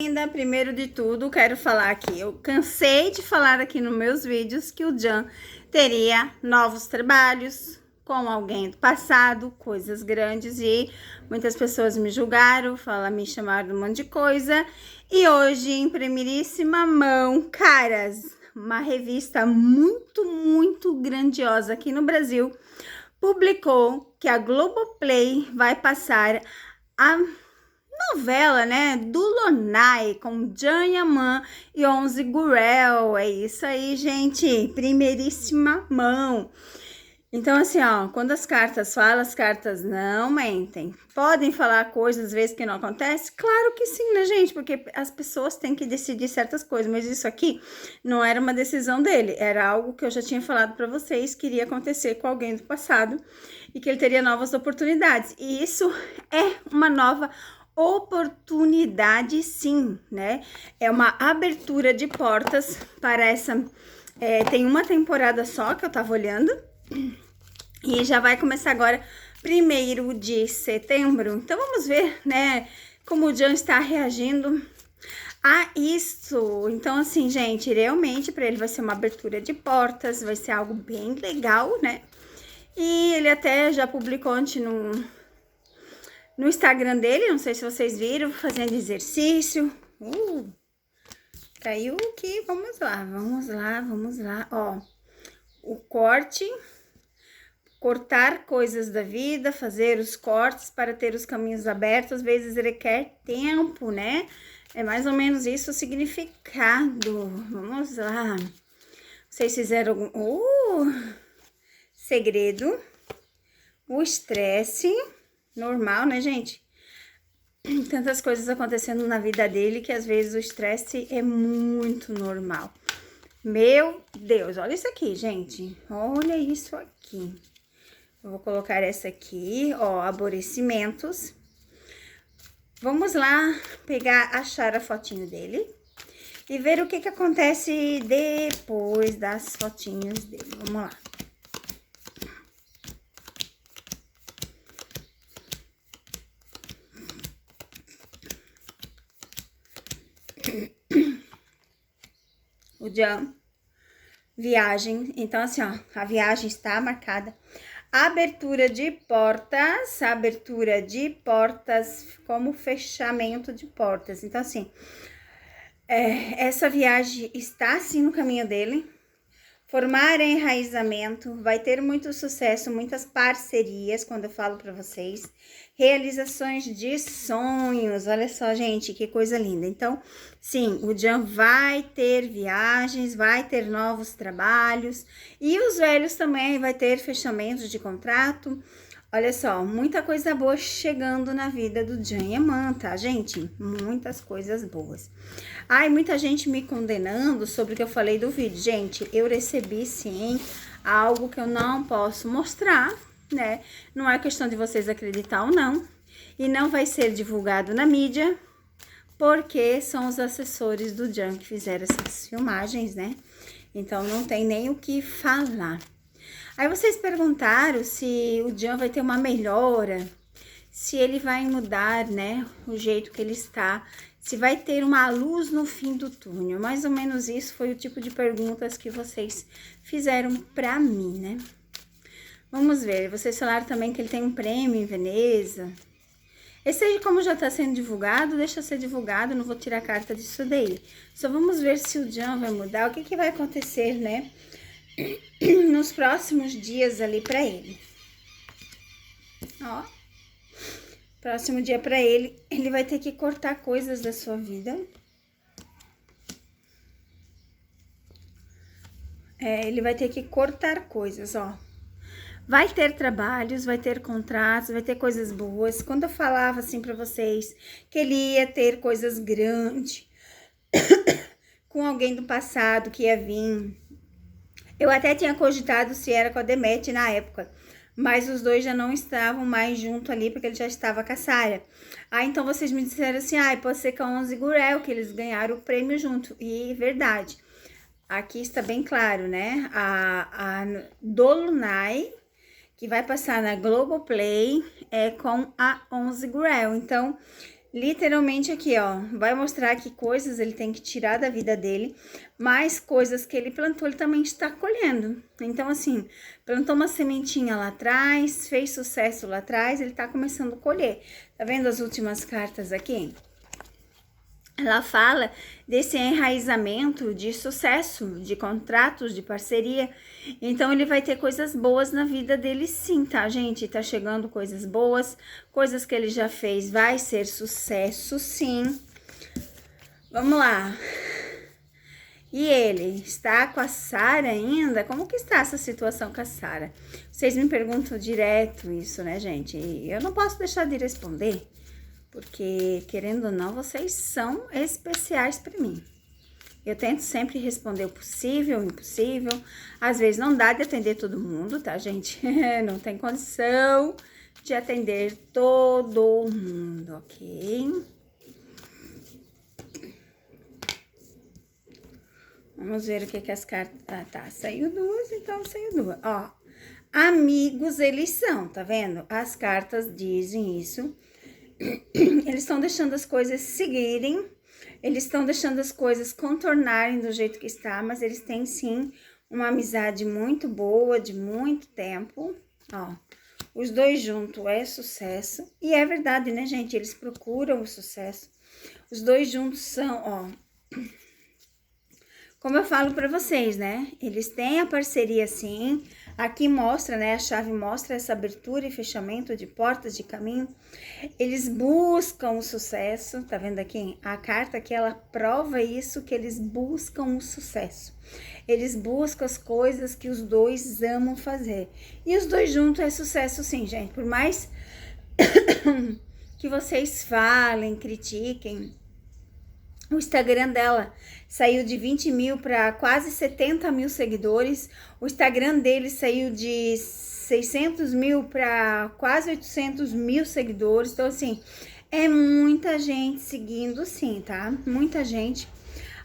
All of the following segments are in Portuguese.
Ainda, primeiro de tudo, quero falar aqui. Eu cansei de falar aqui nos meus vídeos que o Jan teria novos trabalhos com alguém do passado, coisas grandes, e muitas pessoas me julgaram, me chamaram de um monte de coisa. E hoje, em primeiríssima mão, caras, uma revista muito grandiosa aqui no Brasil publicou que a Globoplay vai passar a novela, né, do Lonai, com Jan Yaman e Onze Gurel. É isso aí, gente, primeiríssima mão. Então, assim, ó, quando as cartas falam, as cartas não mentem. Podem falar coisas, às vezes, que não acontece? Claro que sim, né, gente? Porque as pessoas têm que decidir certas coisas, mas isso aqui não era uma decisão dele, era algo que eu já tinha falado para vocês que iria acontecer com alguém do passado e que ele teria novas oportunidades. E isso é uma nova oportunidade, sim, né? É uma abertura de portas para essa. Tem uma temporada só que eu tava olhando e já vai começar agora, 1º de setembro. Então vamos ver, né, como o Jan está reagindo a isso. Então, assim, gente, realmente para ele vai ser uma abertura de portas, vai ser algo bem legal, né? E ele até já publicou ontem no Instagram dele, não sei se vocês viram, fazendo exercício. Caiu aqui, vamos lá. Ó, o corte, cortar coisas da vida, fazer os cortes para ter os caminhos abertos, às vezes requer tempo, né? É mais ou menos isso o significado. Vamos lá. Vocês fizeram algum... segredo, o estresse... normal, né, gente? Tantas coisas acontecendo na vida dele que às vezes o estresse é muito normal. Meu Deus, olha isso aqui, gente. Olha isso aqui. Eu vou colocar essa aqui, ó, aborrecimentos. Vamos lá achar a fotinho dele e ver o que acontece depois das fotinhos dele. Vamos lá. O Jan, viagem. Então, assim, ó, a viagem está marcada. Abertura de portas como fechamento de portas. Então, assim, essa viagem está, assim, no caminho dele. Formar enraizamento, vai ter muito sucesso, muitas parcerias, quando eu falo para vocês. Realizações de sonhos, olha só, gente, que coisa linda. Então, sim, o Jan vai ter viagens, vai ter novos trabalhos. E os velhos também vai ter fechamentos de contrato. Olha só, muita coisa boa chegando na vida do Jan Yaman, tá, gente? Muitas coisas boas. Ai, muita gente me condenando sobre o que eu falei do vídeo. Gente, eu recebi, sim, algo que eu não posso mostrar, né? Não é questão de vocês acreditar ou não. E não vai ser divulgado na mídia, porque são os assessores do Jan que fizeram essas filmagens, né? Então, não tem nem o que falar. Aí vocês perguntaram se o Jan vai ter uma melhora, se ele vai mudar, né, o jeito que ele está, se vai ter uma luz no fim do túnel. Mais ou menos isso foi o tipo de perguntas que vocês fizeram pra mim, né? Vamos ver, vocês falaram também que ele tem um prêmio em Veneza. Esse aí, como já tá sendo divulgado, deixa ser divulgado, não vou tirar a carta disso dele. Só vamos ver se o Jan vai mudar, o que vai acontecer, né, nos próximos dias ali pra ele. Ó, próximo dia pra ele, ele vai ter que cortar coisas da sua vida. Ele vai ter que cortar coisas, ó. Vai ter trabalhos, vai ter contratos, vai ter coisas boas. Quando eu falava assim pra vocês que ele ia ter coisas grandes com alguém do passado que ia vir, eu até tinha cogitado se era com a Demet na época, mas os dois já não estavam mais junto ali, porque ele já estava com a Sarah. Então vocês me disseram assim, pode ser com a Onze Gurel, que eles ganharam o prêmio junto. E verdade, aqui está bem claro, né? A Dolunay, que vai passar na Globoplay, é com a Onze Gurel. Então, Literalmente aqui, ó, vai mostrar que coisas ele tem que tirar da vida dele, mas coisas que ele plantou, ele também está colhendo. Então, assim, plantou uma sementinha lá atrás, fez sucesso lá atrás, ele tá começando a colher. Tá vendo as últimas cartas aqui? Ela fala desse enraizamento de sucesso, de contratos, de parceria. Então, ele vai ter coisas boas na vida dele sim, tá, gente? Tá chegando coisas boas, coisas que ele já fez, vai ser sucesso sim. Vamos lá. E ele está com a Sara ainda? Como que está essa situação com a Sara? Vocês me perguntam direto isso, né, gente? E eu não posso deixar de responder. Porque, querendo ou não, vocês são especiais para mim. Eu tento sempre responder o possível, o impossível. Às vezes não dá de atender todo mundo, tá, gente? Não tem condição de atender todo mundo, ok? Vamos ver o que as cartas... Ah, tá, saiu duas, então saiu duas. Ó, amigos eles são, tá vendo? As cartas dizem isso. Eles estão deixando as coisas seguirem, eles estão deixando as coisas contornarem do jeito que está, mas eles têm sim uma amizade muito boa, de muito tempo, ó. Os dois juntos é sucesso, e é verdade, né, gente? Eles procuram o sucesso. Os dois juntos são, ó, como eu falo para vocês, né? Eles têm a parceria sim. Aqui mostra, né? A chave mostra essa abertura e fechamento de portas de caminho. Eles buscam o sucesso, tá vendo aqui? A carta que ela prova isso, que eles buscam o sucesso. Eles buscam as coisas que os dois amam fazer. E os dois juntos é sucesso sim, gente. Por mais que vocês falem, critiquem, o Instagram dela saiu de 20 mil para quase 70 mil seguidores. O Instagram dele saiu de 600 mil para quase 800 mil seguidores. Então, assim, é muita gente seguindo, sim, tá? Muita gente.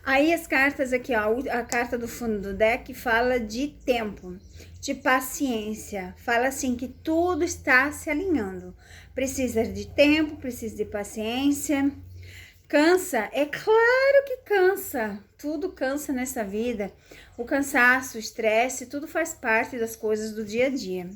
Aí as cartas aqui, ó, a carta do fundo do deck fala de tempo, de paciência. Fala assim que tudo está se alinhando. Precisa de tempo, precisa de paciência. Cansa? É claro que cansa. Tudo cansa nessa vida. O cansaço, o estresse, tudo faz parte das coisas do dia a dia.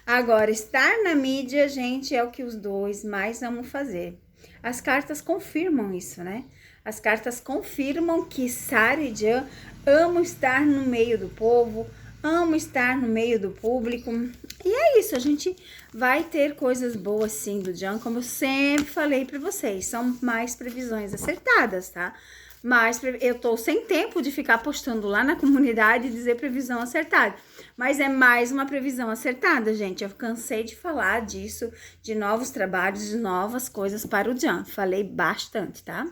Agora, estar na mídia, gente, é o que os dois mais amam fazer. As cartas confirmam isso, né? As cartas confirmam que Sara e Jan amam estar no meio do povo, amam estar no meio do público. E é isso, a gente vai ter coisas boas sim do Jan, como eu sempre falei para vocês. São mais previsões acertadas, tá? Mas eu tô sem tempo de ficar postando lá na comunidade e dizer previsão acertada. Mas é mais uma previsão acertada, gente. Eu cansei de falar disso, de novos trabalhos, de novas coisas para o Jan. Falei bastante, tá?